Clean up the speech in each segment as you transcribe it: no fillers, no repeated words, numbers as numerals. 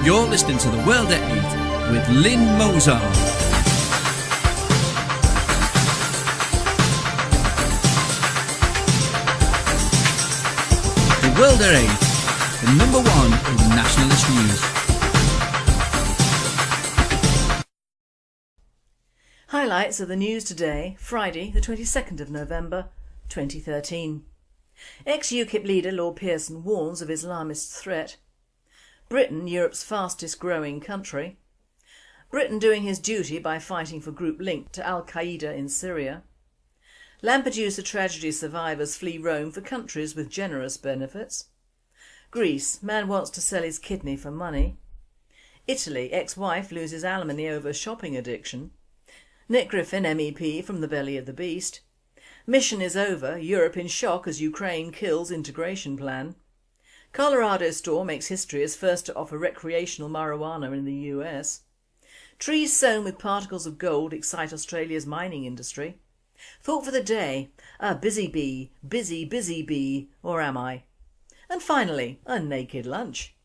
You're listening to The World at 8 with Lynn Mozar. The World at 8, the number one in nationalist news. Highlights of the news today, Friday the 22nd of November 2013. Ex-UKIP leader Lord Pearson warns of Islamist threat. Britain, Europe's fastest growing country. Britain doing his duty by fighting for group linked to Al-Qaeda in Syria. Lampedusa tragedy survivors flee Rome for countries with generous benefits. Greece, man wants to sell his kidney for money. Italy, ex-wife loses alimony over shopping addiction. Nick Griffin, MEP from the belly of the beast. Mission is over, Europe in shock as Ukraine kills integration plan. Colorado store makes history as first to offer recreational marijuana in the US. Trees sown with particles of gold excite Australia's mining industry. Thought for the day, a busy bee, busy bee, or am I? And finally, a naked lunch.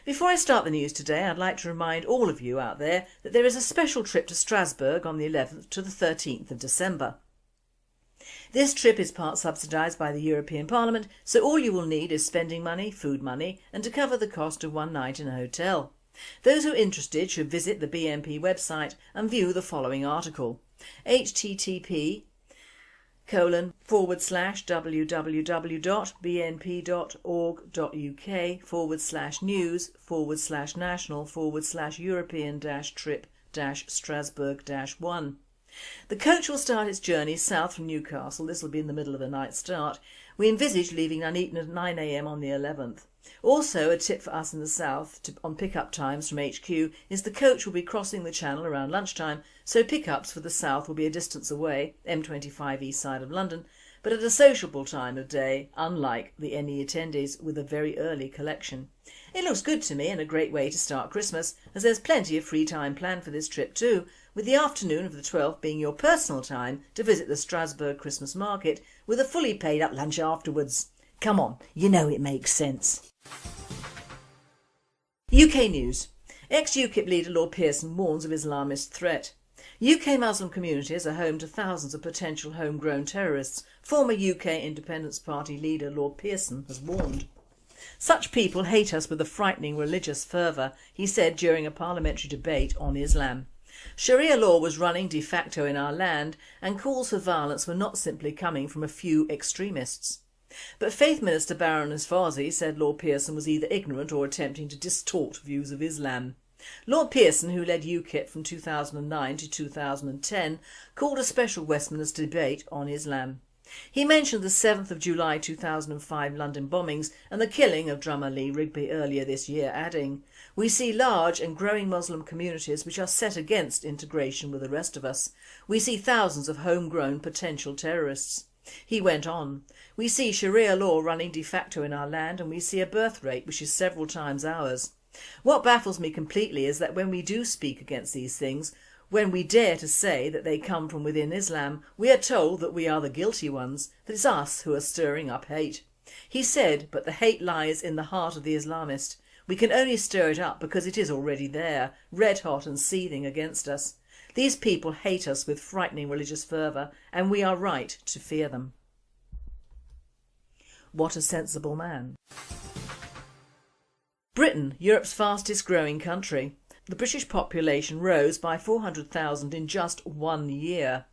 Before I start the news today, I'd like to remind all of you out there that there is a special trip to Strasbourg on the 11th to the 13th of December. This trip is part subsidised by the European Parliament, so all you will need is spending money, food money, and to cover the cost of one night in a hotel. Those who are interested should visit the BNP website and view the following article: http://www.bnp.org.uk/news/news/European-trip-Strasbourg-1. The coach will start its journey south from Newcastle. This will be in the middle of the night start. We envisage leaving Nuneaton at 9 AM on the 11th. Also, a tip for us in the south on pick-up times from HQ is the coach will be crossing the channel around lunchtime, so pick-ups for the south will be a distance away, M25 east side of London, but at a sociable time of day, unlike the NE attendees with a very early collection. It looks good to me and a great way to start Christmas, as there's plenty of free time planned for this trip too, with the afternoon of the 12th being your personal time to visit the Strasbourg Christmas market with a fully paid up lunch afterwards. Come on, you know it makes sense. UK news. Ex-UKIP leader Lord Pearson warns of Islamist threat. UK Muslim communities are home to thousands of potential homegrown terrorists, former UK Independence Party leader Lord Pearson has warned. Such people hate us with a frightening religious fervour, he said during a parliamentary debate on Islam. Sharia law was running de facto in our land and calls for violence were not simply coming from a few extremists. But Faith Minister Baroness Warsi said Lord Pearson was either ignorant or attempting to distort views of Islam. Lord Pearson, who led UKIP from 2009 to 2010, called a special Westminster debate on Islam. He mentioned the 7th of July 2005 London bombings and the killing of drummer Lee Rigby earlier this year, adding, "We see large and growing Muslim communities which are set against integration with the rest of us. We see thousands of homegrown potential terrorists." He went on, "We see Sharia law running de facto in our land and we see a birth rate which is several times ours. What baffles me completely is that when we do speak against these things, when we dare to say that they come from within Islam, we are told that we are the guilty ones, that it's us who are stirring up hate." He said, but the hate lies in the heart of the Islamist. We can only stir it up because it is already there, red hot and seething against us. These people hate us with frightening religious fervour and we are right to fear them. What a sensible man. Britain, Europe's fastest growing country. The British population rose by 400,000 in just 1 year.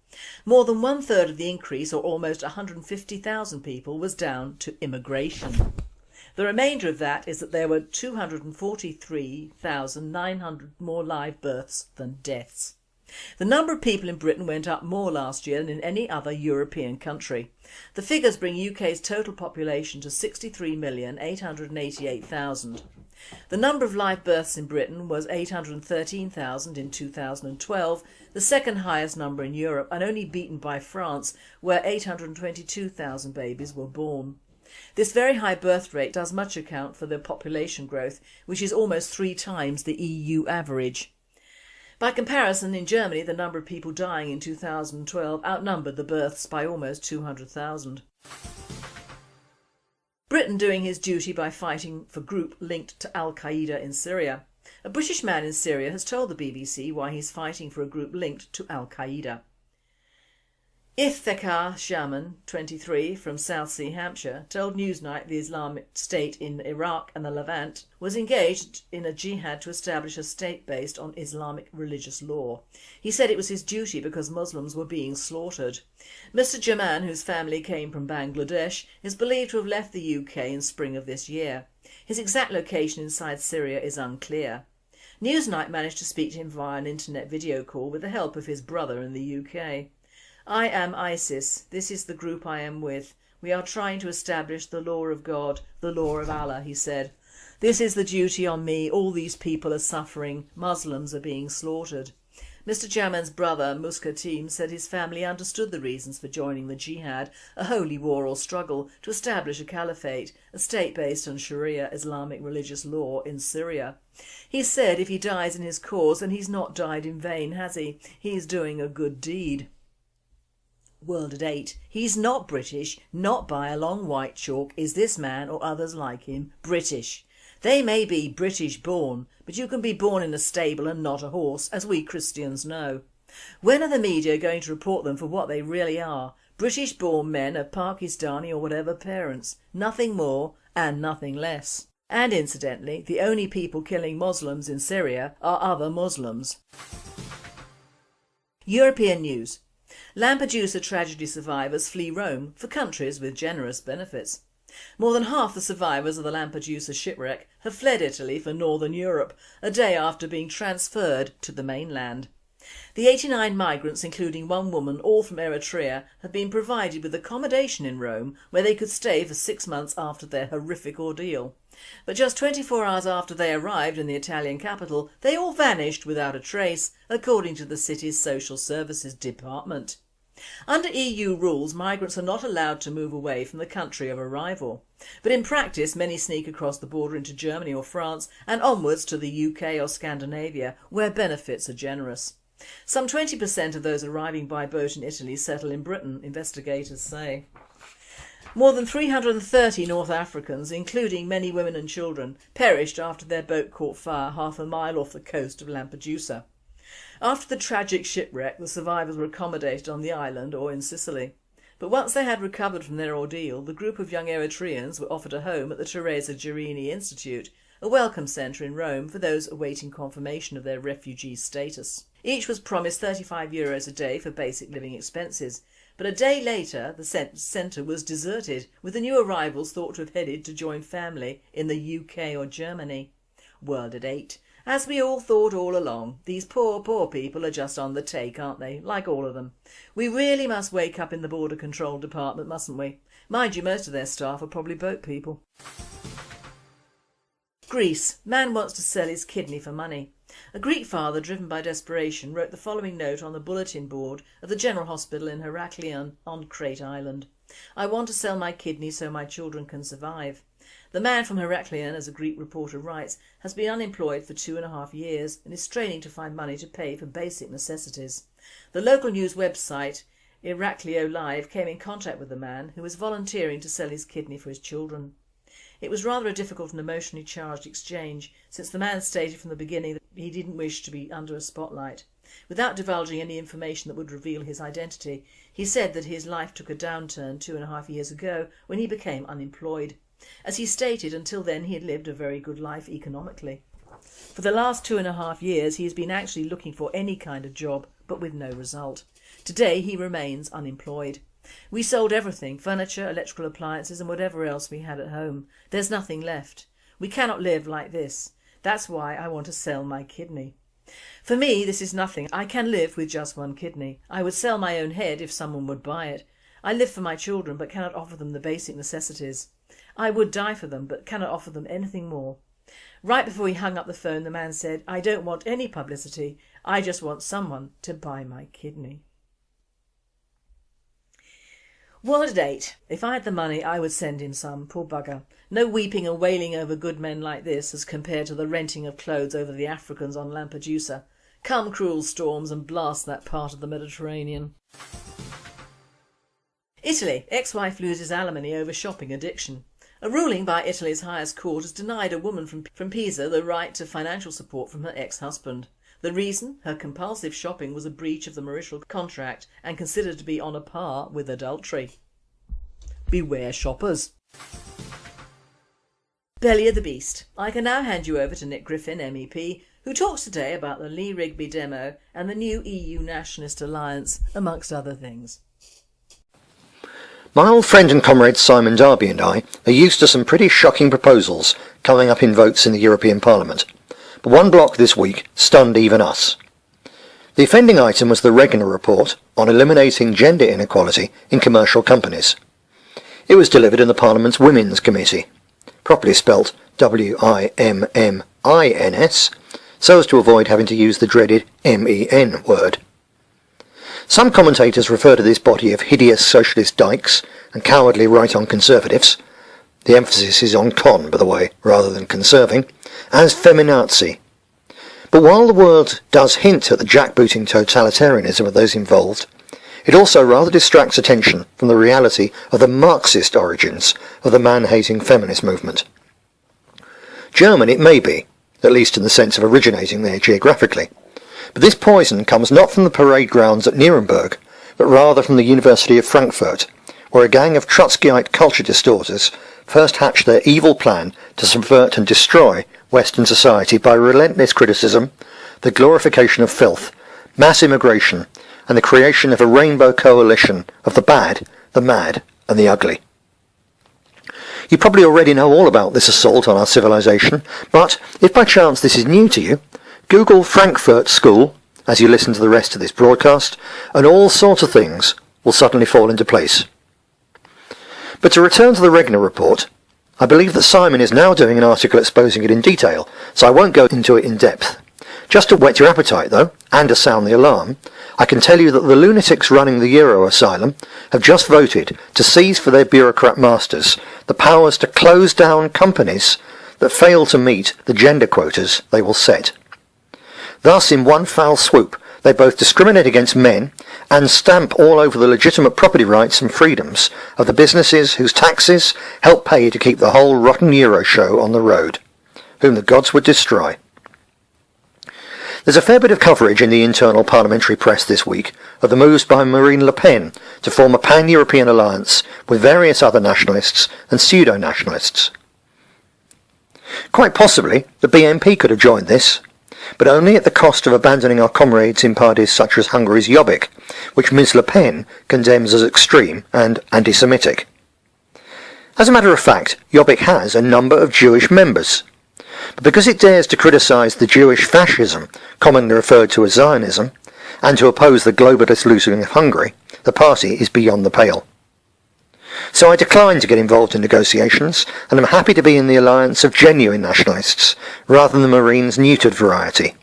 More than 1/3 of the increase, or almost 150,000 people, was down to immigration. The remainder of that is that there were 243,900 more live births than deaths. The number of people in Britain went up more last year than in any other European country. The figures bring UK's total population to 63,888,000. The number of live births in Britain was 813,000 in 2012, the second highest number in Europe and only beaten by France, where 822,000 babies were born. This very high birth rate does much account for the population growth, which is almost 3 times the EU average. By comparison, in Germany the number of people dying in 2012 outnumbered the births by almost 200,000. Britain doing his duty by fighting for group linked to Al-Qaeda in Syria. A British man in Syria has told the BBC why he's fighting for a group linked to Al-Qaeda. Iftekhar Shaman, 23, from South Sea, Hampshire, told Newsnight the Islamic State in Iraq and the Levant was engaged in a jihad to establish a state based on Islamic religious law. He said it was his duty because Muslims were being slaughtered. Mr Jaman, whose family came from Bangladesh, is believed to have left the UK in spring of this year. His exact location inside Syria is unclear. Newsnight managed to speak to him via an internet video call with the help of his brother in the UK. "I am ISIS. This is the group I am with. We are trying to establish the law of God, the law of Allah," he said. "This is the duty on me. All these people are suffering. Muslims are being slaughtered." Mr Jaman's brother, Muskateem, said his family understood the reasons for joining the jihad, a holy war or struggle to establish a caliphate, a state based on Sharia Islamic religious law in Syria. He said if he dies in his cause, then he's not died in vain, has he? He's doing a good deed. World at 8. He's not British, not by a long white chalk is this man or others like him British. They may be British born, but you can be born in a stable and not a horse, as we Christians know. When are the media going to report them for what they really are? British born men of Pakistani or whatever parents, nothing more and nothing less. And incidentally, the only people killing Muslims in Syria are other Muslims. European news. Lampedusa tragedy survivors flee Rome for countries with generous benefits. More than half the survivors of the Lampedusa shipwreck have fled Italy for northern Europe, a day after being transferred to the mainland. The 89 migrants, including one woman, all from Eritrea, have been provided with accommodation in Rome where they could stay for 6 months after their horrific ordeal. But just 24 hours after they arrived in the Italian capital, they all vanished without a trace, according to the city's social services department. Under EU rules, migrants are not allowed to move away from the country of arrival. But in practice, many sneak across the border into Germany or France and onwards to the UK or Scandinavia, where benefits are generous. Some 20% of those arriving by boat in Italy settle in Britain, investigators say. More than 330 North Africans, including many women and children, perished after their boat caught fire half a mile off the coast of Lampedusa. After the tragic shipwreck, the survivors were accommodated on the island or in Sicily. But once they had recovered from their ordeal, the group of young Eritreans were offered a home at the Teresa Gerini Institute, a welcome centre in Rome for those awaiting confirmation of their refugee status. Each was promised €35 a day for basic living expenses, but a day later the centre was deserted, with the new arrivals thought to have headed to join family in the UK or Germany. World at 8. As we all thought all along, these poor people are just on the take, aren't they? Like all of them. We really must wake up in the Border Control Department, mustn't we? Mind you, most of their staff are probably boat people. Greece. Man wants to sell his kidney for money. A Greek father, driven by desperation, wrote the following note on the bulletin board of the General Hospital in Heraklion on Crete Island. "I want to sell my kidney so my children can survive." The man from Heraklion, as a Greek reporter writes, has been unemployed for 2.5 years and is straining to find money to pay for basic necessities. The local news website Iraklio Live came in contact with the man, who was volunteering to sell his kidney for his children. It was rather a difficult and emotionally charged exchange, since the man stated from the beginning that he didn't wish to be under a spotlight. Without divulging any information that would reveal his identity, he said that his life took a downturn 2.5 years ago when he became unemployed. As he stated, until then he had lived a very good life economically. For the last 2.5 years he has been actually looking for any kind of job, but with no result. Today he remains unemployed. "We sold everything, furniture, electrical appliances and whatever else we had at home. There's nothing left. We cannot live like this. That's why I want to sell my kidney. For me this is nothing. I can live with just one kidney. I would sell my own head if someone would buy it. I live for my children but cannot offer them the basic necessities. I would die for them but cannot offer them anything more." Right before he hung up the phone, the man said, "I don't want any publicity. I just want someone to buy my kidney." World at 8. If I had the money I would send him some, poor bugger. No weeping and wailing over good men like this as compared to the renting of clothes over the Africans on Lampedusa. Come cruel storms and blast that part of the Mediterranean. Italy. Ex-wife loses alimony over shopping addiction. A ruling by Italy's highest court has denied a woman from Pisa the right to financial support from her ex-husband. The reason? Her compulsive shopping was a breach of the marital contract and considered to be on a par with adultery. Beware shoppers. Belly of the beast. I can now hand you over to Nick Griffin, MEP, who talks today about the Lee Rigby demo and the new EU Nationalist Alliance, amongst other things. My old friend and comrade Simon Darby and I are used to some pretty shocking proposals coming up in votes in the European Parliament, but one block this week stunned even us. The offending item was the Regner report on eliminating gender inequality in commercial companies. It was delivered in the Parliament's Women's Committee, properly spelt WIMMINS, so as to avoid having to use the dreaded MEN word. Some commentators refer to this body of hideous socialist dykes and cowardly right-on conservatives, the emphasis is on con, by the way, rather than conserving, as feminazi. But while the word does hint at the jackbooting totalitarianism of those involved, it also rather distracts attention from the reality of the Marxist origins of the man-hating feminist movement. German it may be, at least in the sense of originating there geographically, but this poison comes not from the parade grounds at Nuremberg, but rather from the University of Frankfurt, where a gang of Trotskyite culture distorters first hatched their evil plan to subvert and destroy Western society by relentless criticism, the glorification of filth, mass immigration, and the creation of a rainbow coalition of the bad, the mad, and the ugly. You probably already know all about this assault on our civilization, but if by chance this is new to you, Google Frankfurt School as you listen to the rest of this broadcast, and all sorts of things will suddenly fall into place. But to return to the Regner report, I believe that Simon is now doing an article exposing it in detail, so I won't go into it in depth. Just to whet your appetite, though, and to sound the alarm, I can tell you that the lunatics running the Euro Asylum have just voted to seize for their bureaucrat masters the powers to close down companies that fail to meet the gender quotas they will set. Thus, in one foul swoop, they both discriminate against men and stamp all over the legitimate property rights and freedoms of the businesses whose taxes help pay to keep the whole rotten Euro show on the road, whom the gods would destroy. There's a fair bit of coverage in the internal parliamentary press this week of the moves by Marine Le Pen to form a pan-European alliance with various other nationalists and pseudo-nationalists. Quite possibly, the BNP could have joined this, but only at the cost of abandoning our comrades in parties such as Hungary's Jobbik, which Ms Le Pen condemns as extreme and anti-Semitic. As a matter of fact, Jobbik has a number of Jewish members, but because it dares to criticise the Jewish fascism, commonly referred to as Zionism, and to oppose the globalist looting of Hungary, the party is beyond the pale. So I decline to get involved in negotiations, and am happy to be in the alliance of genuine nationalists, rather than the Marines' neutered variety.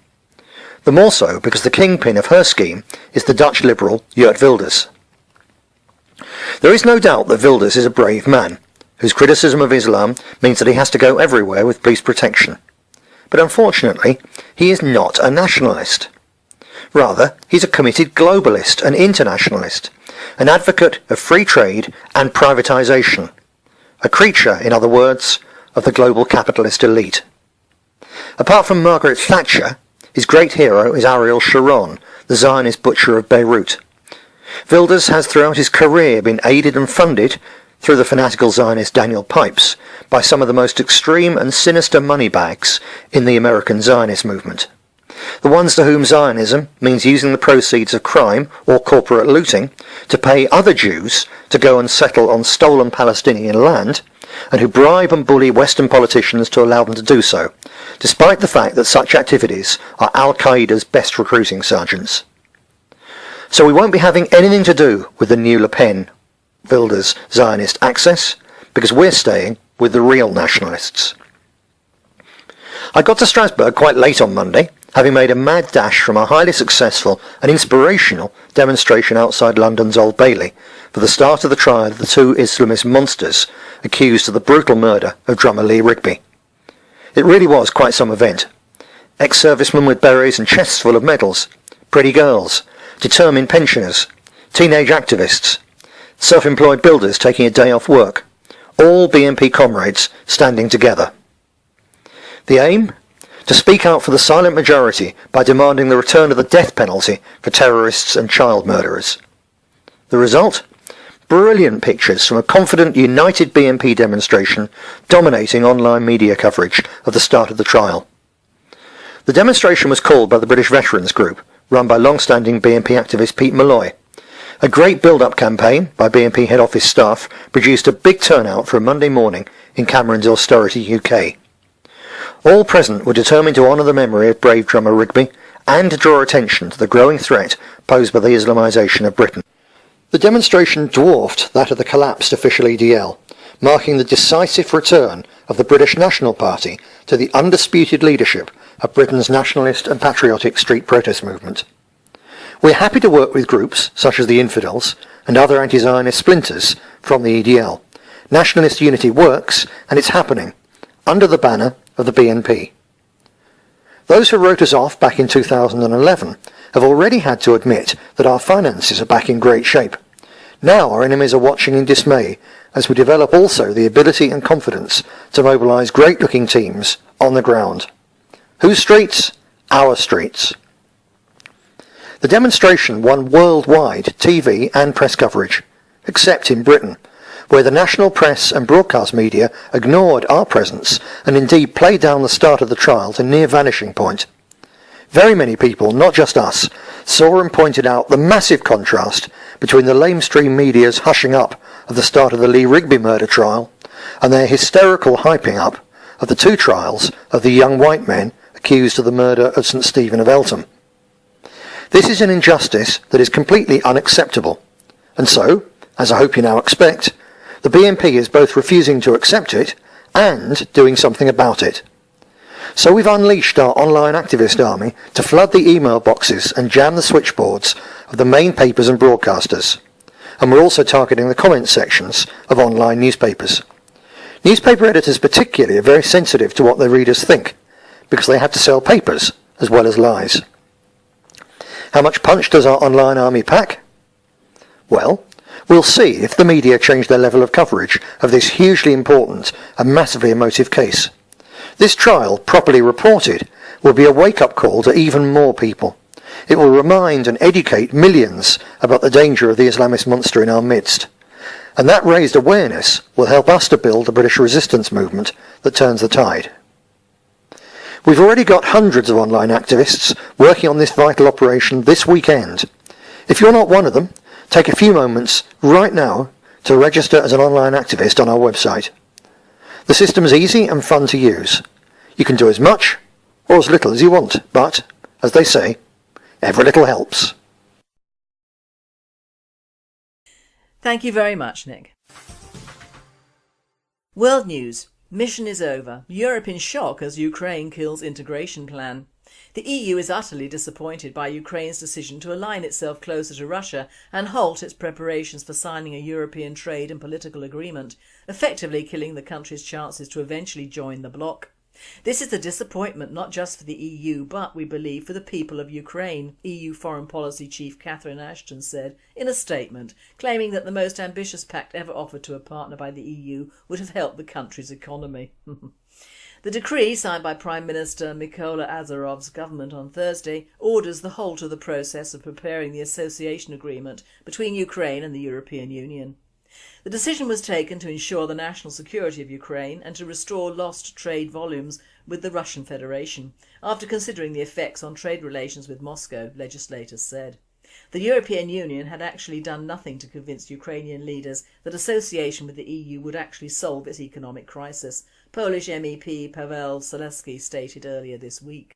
The more so because the kingpin of her scheme is the Dutch liberal Geert Wilders. There is no doubt that Wilders is a brave man, whose criticism of Islam means that he has to go everywhere with police protection. But unfortunately, he is not a nationalist. Rather, he's a committed globalist and internationalist, an advocate of free trade and privatisation, a creature, in other words, of the global capitalist elite. Apart from Margaret Thatcher, his great hero is Ariel Sharon, the Zionist butcher of Beirut. Wilders has throughout his career been aided and funded, through the fanatical Zionist Daniel Pipes, by some of the most extreme and sinister moneybags in the American Zionist movement. The ones to whom Zionism means using the proceeds of crime or corporate looting to pay other Jews to go and settle on stolen Palestinian land, and who bribe and bully Western politicians to allow them to do so, despite the fact that such activities are Al-Qaeda's best recruiting sergeants. So we won't be having anything to do with the new Le Pen Wilders Zionist access, because we're staying with the real nationalists. I got to Strasbourg quite late on Monday, having made a mad dash from a highly successful and inspirational demonstration outside London's Old Bailey for the start of the trial of the two Islamist monsters accused of the brutal murder of drummer Lee Rigby. It really was quite some event. Ex-servicemen with berets and chests full of medals, pretty girls, determined pensioners, teenage activists, self-employed builders taking a day off work, all BNP comrades standing together. The aim? To speak out for the silent majority by demanding the return of the death penalty for terrorists and child murderers. The result? Brilliant pictures from a confident, united BNP demonstration dominating online media coverage of the start of the trial. The demonstration was called by the British Veterans Group, run by long-standing BNP activist Pete Malloy. A great build-up campaign by BNP head office staff produced a big turnout for a Monday morning in Cameron's austerity UK. All present were determined to honour the memory of brave drummer Rigby and to draw attention to the growing threat posed by the Islamisation of Britain. The demonstration dwarfed that of the collapsed official EDL, marking the decisive return of the British National Party to the undisputed leadership of Britain's nationalist and patriotic street protest movement. We're happy to work with groups such as the Infidels and other anti-Zionist splinters from the EDL. Nationalist unity works, and it's happening, under the banner of the BNP. Those who wrote us off back in 2011 have already had to admit that our finances are back in great shape. Now our enemies are watching in dismay as we develop also the ability and confidence to mobilise great-looking teams on the ground. Whose streets? Our streets. The demonstration won worldwide TV and press coverage, except in Britain, where the national press and broadcast media ignored our presence and indeed played down the start of the trial to near vanishing point. Very many people, not just us, saw and pointed out the massive contrast between the lamestream media's hushing up of the start of the Lee Rigby murder trial and their hysterical hyping up of the two trials of the young white men accused of the murder of St Stephen of Eltham. This is an injustice that is completely unacceptable, and so, as I hope you now expect, the BNP is both refusing to accept it and doing something about it. So we've unleashed our online activist army to flood the email boxes and jam the switchboards of the main papers and broadcasters. And we're also targeting the comment sections of online newspapers. Newspaper editors particularly are very sensitive to what their readers think, because they have to sell papers as well as lies. How much punch does our online army pack? Well, we'll see if the media change their level of coverage of this hugely important and massively emotive case. This trial, properly reported, will be a wake-up call to even more people. It will remind and educate millions about the danger of the Islamist monster in our midst. And that raised awareness will help us to build the British resistance movement that turns the tide. We've already got hundreds of online activists working on this vital operation this weekend. If you're not one of them, take a few moments right now to register as an online activist on our website. The system's easy and fun to use. You can do as much or as little as you want, but, as they say, every little helps. Thank you very much, Nick. World News. Mission is over. Europe in shock as Ukraine kills integration plan. The EU is utterly disappointed by Ukraine's decision to align itself closer to Russia and halt its preparations for signing a European trade and political agreement, effectively killing the country's chances to eventually join the bloc. This is a disappointment not just for the EU but, we believe, for the people of Ukraine, EU Foreign Policy Chief Catherine Ashton said in a statement, claiming that the most ambitious pact ever offered to a partner by the EU would have helped the country's economy. The decree, signed by Prime Minister Mykola Azarov's government on Thursday, orders the halt of the process of preparing the association agreement between Ukraine and the European Union. The decision was taken to ensure the national security of Ukraine and to restore lost trade volumes with the Russian Federation, after considering the effects on trade relations with Moscow, legislators said. The European Union had actually done nothing to convince Ukrainian leaders that association with the EU would actually solve its economic crisis, Polish MEP Paweł Zalewski stated earlier this week.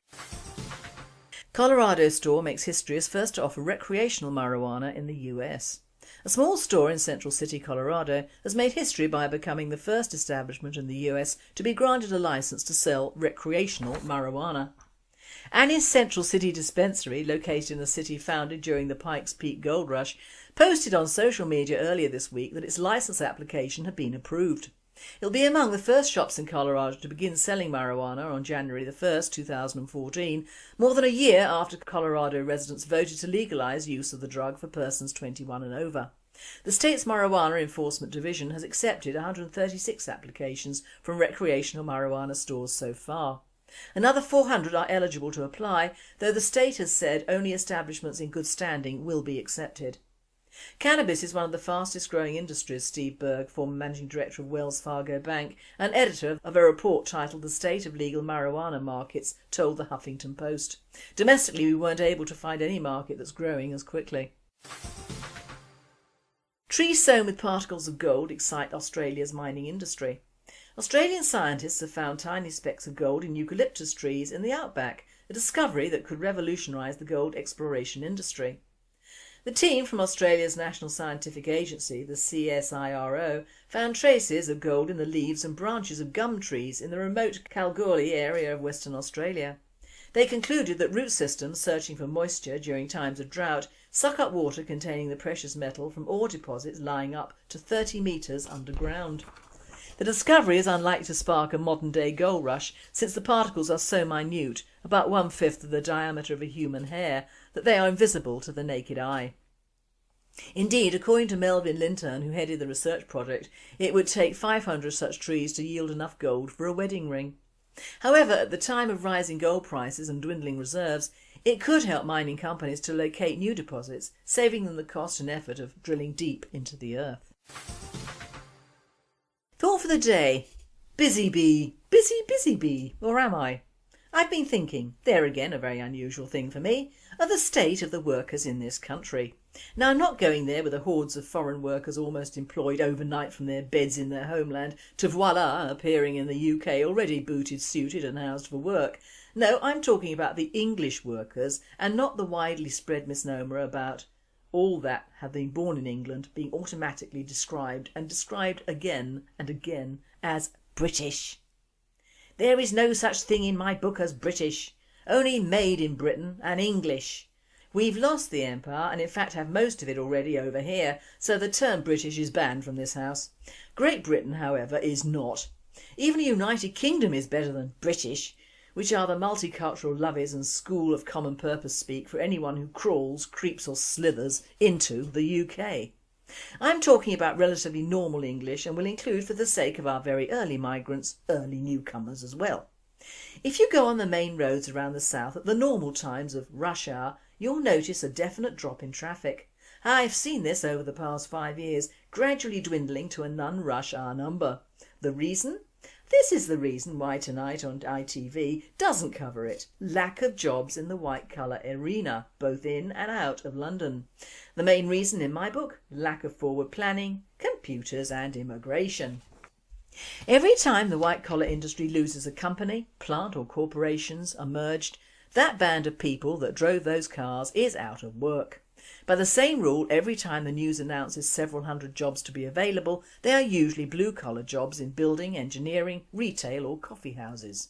Colorado store makes history as first to offer recreational marijuana in the US. A small store in Central City, Colorado has made history by becoming the first establishment in the US to be granted a license to sell recreational marijuana. Annie's Central City dispensary, located in a city founded during the Pikes Peak Gold Rush, posted on social media earlier this week that its license application had been approved. It'll be among the first shops in Colorado to begin selling marijuana on January the 1st, 2014, more than a year after Colorado residents voted to legalise use of the drug for persons 21 and over. The state's Marijuana Enforcement Division has accepted 136 applications from recreational marijuana stores so far. Another 400 are eligible to apply, though the state has said only establishments in good standing will be accepted. Cannabis is one of the fastest growing industries, Steve Berg, former managing director of Wells Fargo Bank and editor of a report titled The State of Legal Marijuana Markets, told the Huffington Post. Domestically, we weren't able to find any market that's growing as quickly. Trees sown with particles of gold excite Australia's mining industry. Australian scientists have found tiny specks of gold in eucalyptus trees in the outback, a discovery that could revolutionise the gold exploration industry. The team from Australia's National Scientific Agency, the CSIRO, found traces of gold in the leaves and branches of gum trees in the remote Kalgoorlie area of Western Australia. They concluded that root systems searching for moisture during times of drought suck up water containing the precious metal from ore deposits lying up to 30 metres underground. The discovery is unlikely to spark a modern-day gold rush since the particles are so minute, about 1/5 of the diameter of a human hair, that they are invisible to the naked eye. Indeed, according to Melvin Lintern, who headed the research project, it would take 500 such trees to yield enough gold for a wedding ring. However, at the time of rising gold prices and dwindling reserves, it could help mining companies to locate new deposits, saving them the cost and effort of drilling deep into the earth. Thought for the day. Busy bee, busy bee, or am I? I've been thinking, there again a very unusual thing for me, of the state of the workers in this country. Now I'm not going there with the hordes of foreign workers almost employed overnight from their beds in their homeland to voila appearing in the UK already booted, suited and housed for work. No, I'm talking about the English workers and not the widely spread misnomer about all that have been born in England being automatically described and described again and again as British. There is no such thing in my book as British, only made in Britain and English. We've lost the empire and in fact have most of it already over here, so the term British is banned from this house. Great Britain, however, is not. Even the United Kingdom is better than British, which are the multicultural lovies and school of common purpose speak for anyone who crawls, creeps or slithers into the UK. I'm talking about relatively normal English and will include, for the sake of our very early migrants, early newcomers as well. If you go on the main roads around the south at the normal times of rush hour, you'll notice a definite drop in traffic. I've seen this over the past 5 years, gradually dwindling to a non-rush hour number. The reason? This is the reason why Tonight on ITV doesn't cover it. Lack of jobs in the white-collar arena, both in and out of London. The main reason in my book, lack of forward planning, computers and immigration. Every time the white-collar industry loses a company, plant or corporations are merged, that band of people that drove those cars is out of work. By the same rule, every time the news announces several hundred jobs to be available, they are usually blue-collar jobs in building, engineering, retail or coffee houses.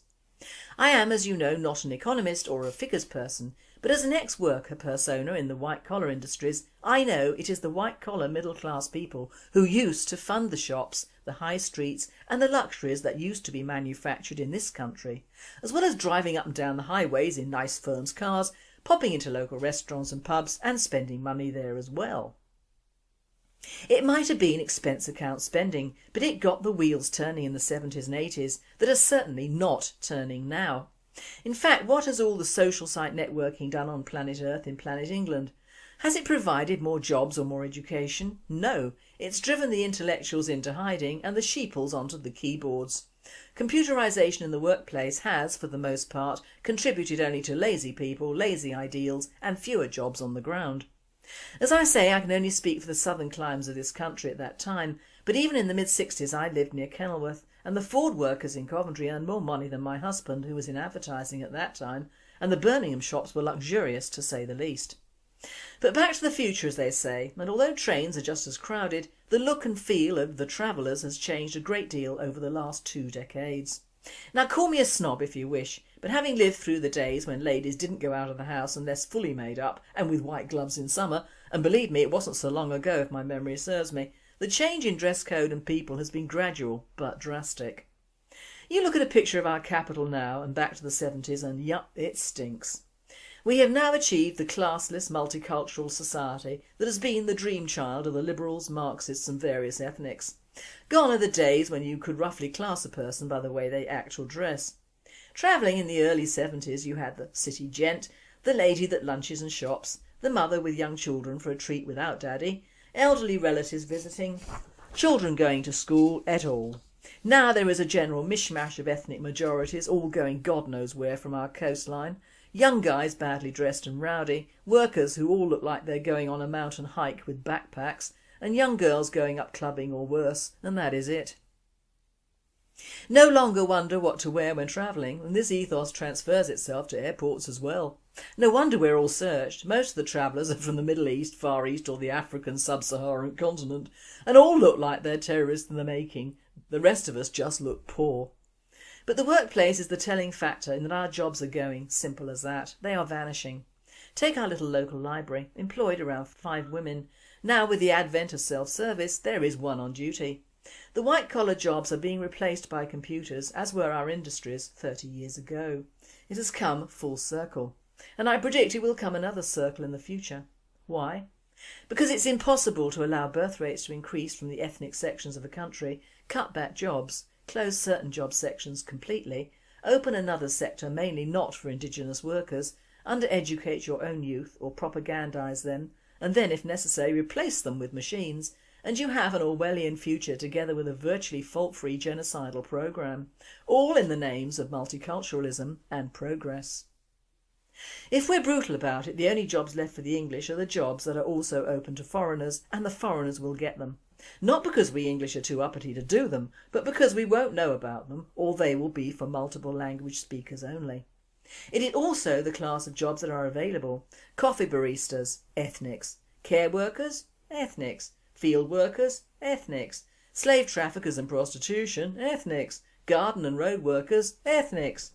I am, as you know, not an economist or a figures person, but as an ex-worker persona in the white-collar industries, I know it is the white-collar middle-class people who used to fund the shops, the high streets and the luxuries that used to be manufactured in this country, as well as driving up and down the highways in nice firms' cars, popping into local restaurants and pubs and spending money there as well. It might have been expense account spending, but it got the wheels turning in the 70s and 80s that are certainly not turning now. In fact, what has all the social site networking done on planet Earth in planet England? Has it provided more jobs or more education? No, it's driven the intellectuals into hiding and the sheeples onto the keyboards. Computerisation in the workplace has, for the most part, contributed only to lazy people, lazy ideals and fewer jobs on the ground. As I say, I can only speak for the southern climes of this country at that time, but even in the mid-60s I lived near Kenilworth, and the Ford workers in Coventry earned more money than my husband, who was in advertising at that time, and the Birmingham shops were luxurious to say the least. But back to the future, as they say, and although trains are just as crowded, the look and feel of the travellers has changed a great deal over the last 2 decades. Now call me a snob if you wish, but having lived through the days when ladies didn't go out of the house unless fully made up and with white gloves in summer, and believe me, it wasn't so long ago if my memory serves me, the change in dress code and people has been gradual but drastic. You look at a picture of our capital now and back to the 70s and yup, it stinks. We have now achieved the classless multicultural society that has been the dream child of the liberals, Marxists and various ethnics. Gone are the days when you could roughly class a person by the way they act or dress. Travelling in the early 70s you had the city gent, the lady that lunches and shops, the mother with young children for a treat without daddy, elderly relatives visiting, children going to school, et al. Now there is a general mishmash of ethnic majorities all going God knows where from our coastline, young guys badly dressed and rowdy, workers who all look like they're going on a mountain hike with backpacks, and young girls going up clubbing or worse, and that is it. No longer wonder what to wear when travelling, and this ethos transfers itself to airports as well. No wonder we're all searched. Most of the travellers are from the Middle East, Far East or the African sub-Saharan continent, and all look like they're terrorists in the making. The rest of us just look poor. But the workplace is the telling factor in that our jobs are going, simple as that. They are vanishing. Take our little local library, employed around 5 women. Now with the advent of self-service, there is one on duty. The white-collar jobs are being replaced by computers, as were our industries 30 years ago. It has come full circle, and I predict it will come another circle in the future. Why? Because it's impossible to allow birth rates to increase from the ethnic sections of a country, cut back jobs, close certain job sections completely, open another sector mainly not for indigenous workers, undereducate your own youth or propagandise them, and then if necessary replace them with machines, and you have an Orwellian future together with a virtually fault-free genocidal programme, all in the names of multiculturalism and progress. If we're brutal about it, the only jobs left for the English are the jobs that are also open to foreigners, and the foreigners will get them. Not because we English are too uppity to do them, but because we won't know about them, or they will be for multiple language speakers only. It is also the class of jobs that are available: coffee baristas, ethnics; care workers, ethnics; field workers, ethnics; slave traffickers and prostitution, ethnics; garden and road workers, ethnics.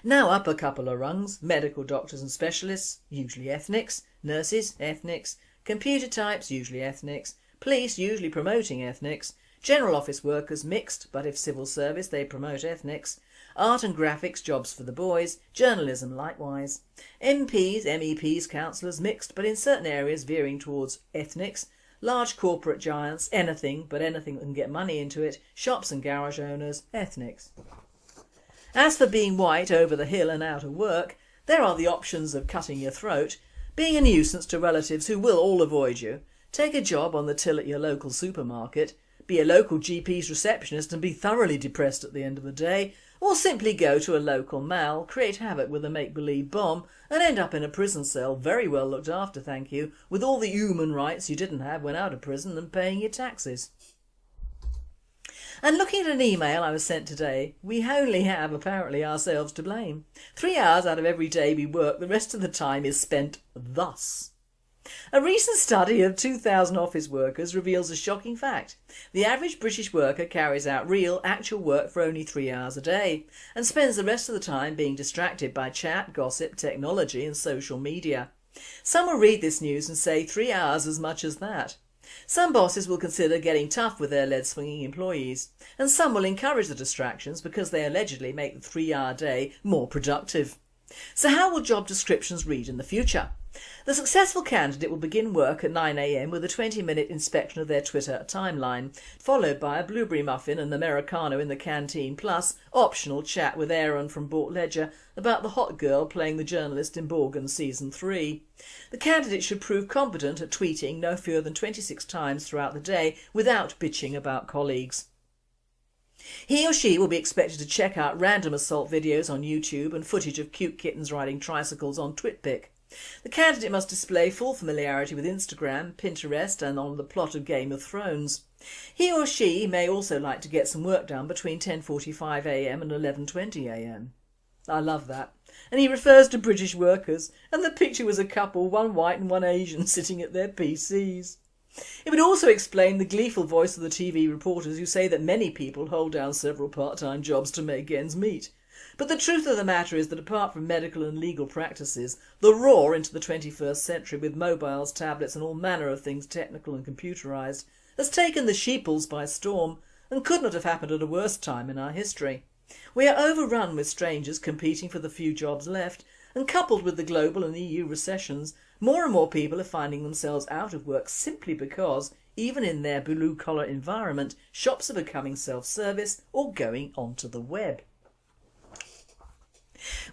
Now up a couple of rungs: medical doctors and specialists, usually ethnics; nurses, ethnics; computer types, usually ethnics; police, usually promoting ethnics; general office workers, mixed, but if civil service they promote ethnics; art and graphics, jobs for the boys; journalism likewise; MPs, MEPs, councillors, mixed, but in certain areas veering towards ethnics; large corporate giants, anything but anything that can get money into it; shops and garage owners, ethnics. As for being white, over the hill and out of work, there are the options of cutting your throat, being a nuisance to relatives who will all avoid you, take a job on the till at your local supermarket, be a local GP's receptionist and be thoroughly depressed at the end of the day, or simply go to a local mall, create havoc with a make-believe bomb and end up in a prison cell, very well looked after thank you, with all the human rights you didn't have when out of prison and paying your taxes. And looking at an email I was sent today, we only have apparently ourselves to blame. 3 hours out of every day we work, the rest of the time is spent thus. A recent study of 2,000 office workers reveals a shocking fact. The average British worker carries out real, actual work for only 3 hours a day and spends the rest of the time being distracted by chat, gossip, technology and social media. Some will read this news and say 3 hours as much as that. Some bosses will consider getting tough with their lead-swinging employees, and some will encourage the distractions because they allegedly make the 3-hour day more productive. So how will job descriptions read in the future? The successful candidate will begin work at 9 AM with a 20-minute inspection of their Twitter timeline, followed by a blueberry muffin and Americano in the canteen, plus optional chat with Aaron from Bort Ledger about the hot girl playing the journalist in Borgen Season 3. The candidate should prove competent at tweeting no fewer than 26 times throughout the day without bitching about colleagues. He or she will be expected to check out random assault videos on YouTube and footage of cute kittens riding tricycles on TwitPic. The candidate must display full familiarity with Instagram, Pinterest and on the plot of Game of Thrones. He or she may also like to get some work done between 10:45 AM and 11:20 AM. I love that. And he refers to British workers, and the picture was a couple, one white and one Asian, sitting at their PCs. It would also explain the gleeful voice of the TV reporters who say that many people hold down several part-time jobs to make ends meet. But the truth of the matter is that apart from medical and legal practices, the roar into the 21st century with mobiles, tablets and all manner of things technical and computerised has taken the sheeples by storm and could not have happened at a worse time in our history. We are overrun with strangers competing for the few jobs left, And coupled with the global and EU recessions, more and more people are finding themselves out of work simply because, even in their blue-collar environment, shops are becoming self-service or going onto the web.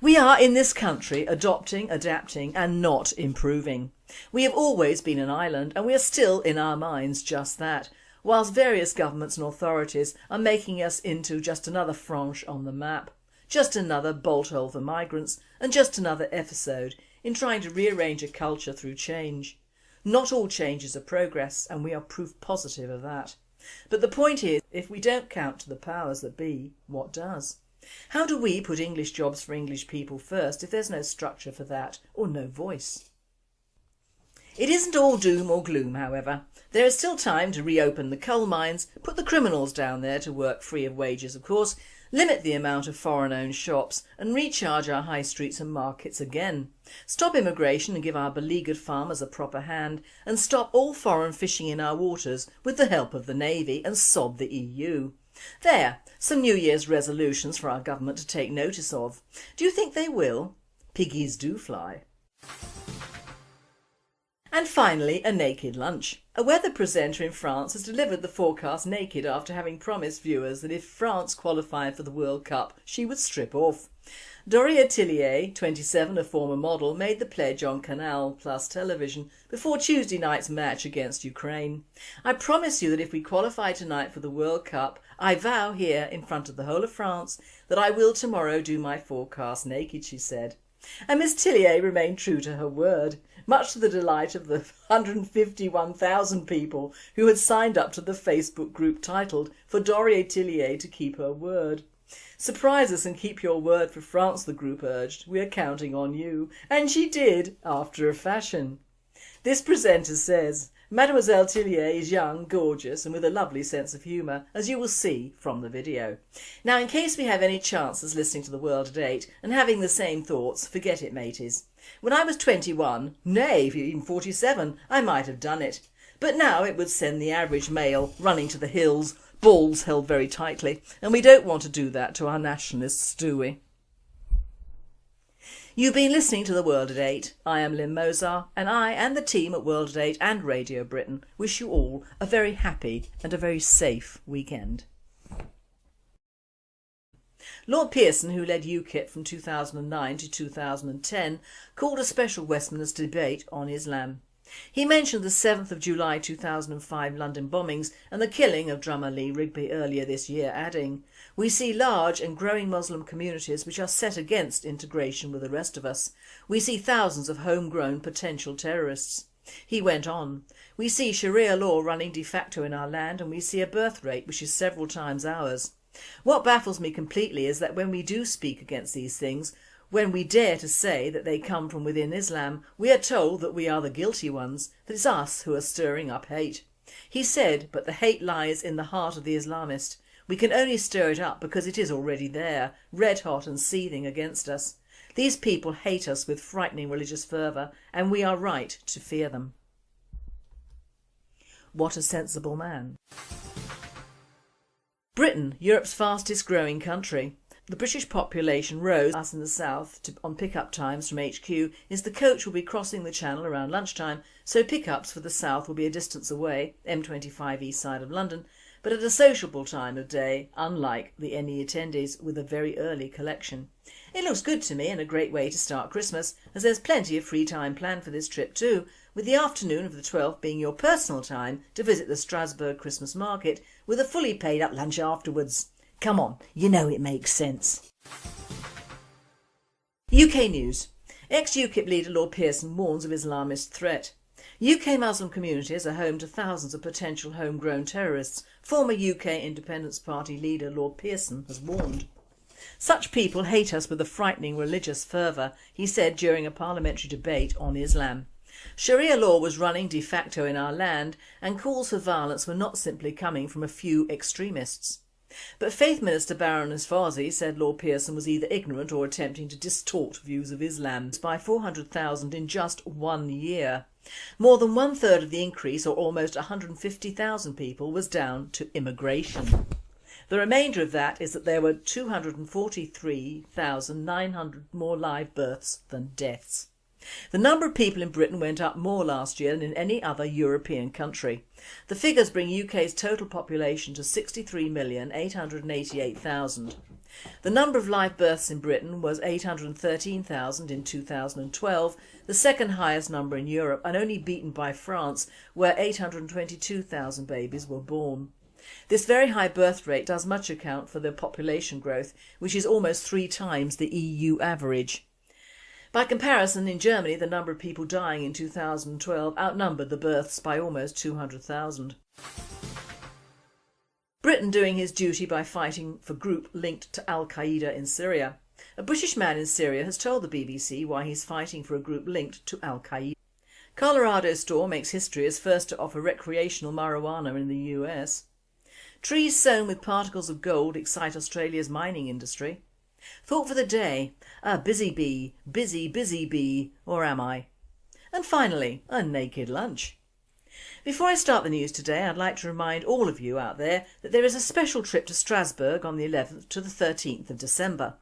We are in this country adopting, adapting and not improving. We have always been an island and we are still in our minds just that, whilst various governments and authorities are making us into just another franche on the map, just another bolt hole for migrants and just another episode in trying to rearrange a culture through change. Not all changes are progress and we are proof positive of that. But the point is, if we don't count to the powers that be, what does? How do we put English jobs for English people first if there's no structure for that or no voice? It isn't all doom or gloom, however. There is still time to reopen the coal mines, put the criminals down there to work free of wages of course, limit the amount of foreign-owned shops and recharge our high streets and markets again. Stop immigration and give our beleaguered farmers a proper hand and stop all foreign fishing in our waters with the help of the Navy and sod the EU. There, some New Year's resolutions for our government to take notice of. Do you think they will? Piggies do fly. And finally, a naked lunch. A weather presenter in France has delivered the forecast naked after having promised viewers that if France qualified for the World Cup, she would strip off. Doria Tillier, 27, a former model, made the pledge on Canal Plus television before Tuesday night's match against Ukraine. I promise you that if we qualify tonight for the World Cup, I vow here in front of the whole of France that I will tomorrow do my forecast naked, she said. And Miss Tillier remained true to her word, much to the delight of the 151,000 people who had signed up to the Facebook group titled "For Doria Tillier to Keep Her Word." Surprise us and keep your word for France, the group urged. We are counting on you. And she did, after a fashion. This presenter says, Mademoiselle Tillier is young, gorgeous and with a lovely sense of humour, as you will see from the video. Now, in case we have any chances listening to The World at 8 and having the same thoughts, forget it, mateys. When I was 21, nay, even 47, I might have done it. But now it would send the average male running to the hills, balls held very tightly, and we don't want to do that to our nationalists, do we? You've been listening to The World at 8. I am Lynn Mozar, and I and the team at World at 8 and Radio Britain wish you all a very happy and a very safe weekend. Lord Pearson, who led UKIP from 2009 to 2010, called a special Westminster debate on Islam. He mentioned the 7th of July 2005 London bombings and the killing of drummer Lee Rigby earlier this year, adding, "We see large and growing Muslim communities which are set against integration with the rest of us. We see thousands of homegrown potential terrorists." He went on, "We see Sharia law running de facto in our land and we see a birth rate which is several times ours. What baffles me completely is that when we do speak against these things, when we dare to say that they come from within Islam, we are told that we are the guilty ones, that it's us who are stirring up hate." He said, but the hate lies in the heart of the Islamist. We can only stir it up because it is already there, red hot and seething against us. These people hate us with frightening religious fervour and we are right to fear them. What a sensible man. Britain, Europe's fastest growing country. The British population rose, us in the south, on pick-up times from HQ is the coach will be crossing the channel around lunchtime, so pick-ups for the south will be a distance away, M25 east side of London, but at a sociable time of day, unlike the NE attendees with a very early collection. It looks good to me and a great way to start Christmas, as there's plenty of free time planned for this trip too, with the afternoon of the 12th being your personal time to visit the Strasbourg Christmas market with a fully paid up lunch afterwards. Come on, you know it makes sense. UK news. Ex-UKIP leader Lord Pearson warns of Islamist threat. UK Muslim communities are home to thousands of potential homegrown terrorists, former UK Independence Party leader Lord Pearson has warned. Such people hate us with a frightening religious fervour, he said during a parliamentary debate on Islam. Sharia law was running de facto in our land and calls for violence were not simply coming from a few extremists. But Faith Minister Baroness Warsi said Lord Pearson was either ignorant or attempting to distort views of Islam by 400,000 in just 1 year. More than 1/3 of the increase, or almost 150,000 people, was down to immigration. The remainder of that is that there were 243,900 more live births than deaths. The number of people in Britain went up more last year than in any other European country. The figures bring UK's total population to 63,888,000. The number of live births in Britain was 813,000 in 2012, the second highest number in Europe, and only beaten by France, where 822,000 babies were born. This very high birth rate does much account for the population growth, which is almost 3 times the EU average. By comparison, in Germany the number of people dying in 2012 outnumbered the births by almost 200,000. Britain doing his duty by fighting for group linked to Al-Qaeda in Syria. A British man in Syria has told the BBC why he's fighting for a group linked to Al-Qaeda. Colorado store makes history as first to offer recreational marijuana in the US. Trees sown with particles of gold excite Australia's mining industry. Thought for the day, a busy bee, busy bee, or am I? And finally, a naked lunch. Before I start the news today, I'd like to remind all of you out there that there is a special trip to Strasbourg on the 11th to the 13th of December.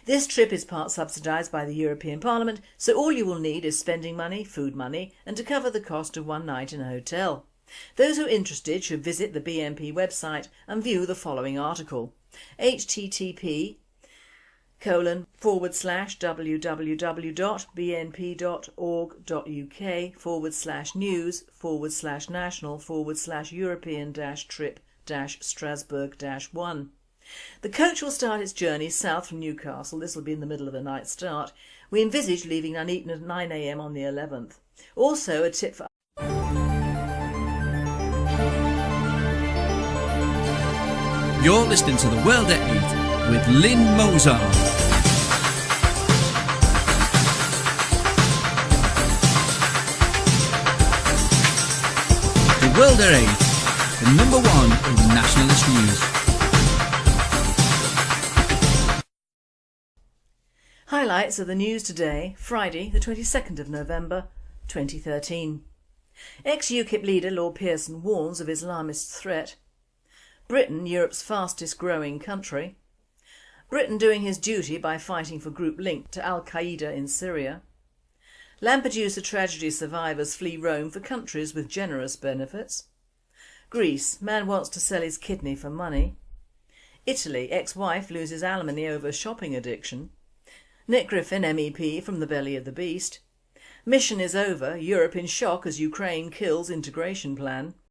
This trip is part subsidised by the European Parliament, so all you will need is spending money, food money, and to cover the cost of one night in a hotel. Those who are interested should visit the BNP website and view the following article: http://www.bnp.org.uk/news/European-trip-Strasbourg-1. The coach will start its journey south from Newcastle. This will be in the middle of a night start. We envisage leaving Nuneaton at 9 AM on the 11th. Also, a tip for You're listening to The World at 8 with Lynn Mozar. The World at 8, the number one in nationalist news. highlights of the news today, Friday the 22nd of November 2013. Ex-UKIP leader Lord Pearson warns of Islamist threat. Britain, Europe's fastest growing country. Britain doing his duty by fighting for group linked to Al-Qaeda in Syria. Lampedusa tragedy survivors flee Rome for countries with generous benefits. Greece, man wants to sell his kidney for money. Italy, ex-wife loses alimony over shopping addiction. Nick Griffin, MEP from the belly of the beast. Mission is over, Europe in shock as Ukraine kills integration plan.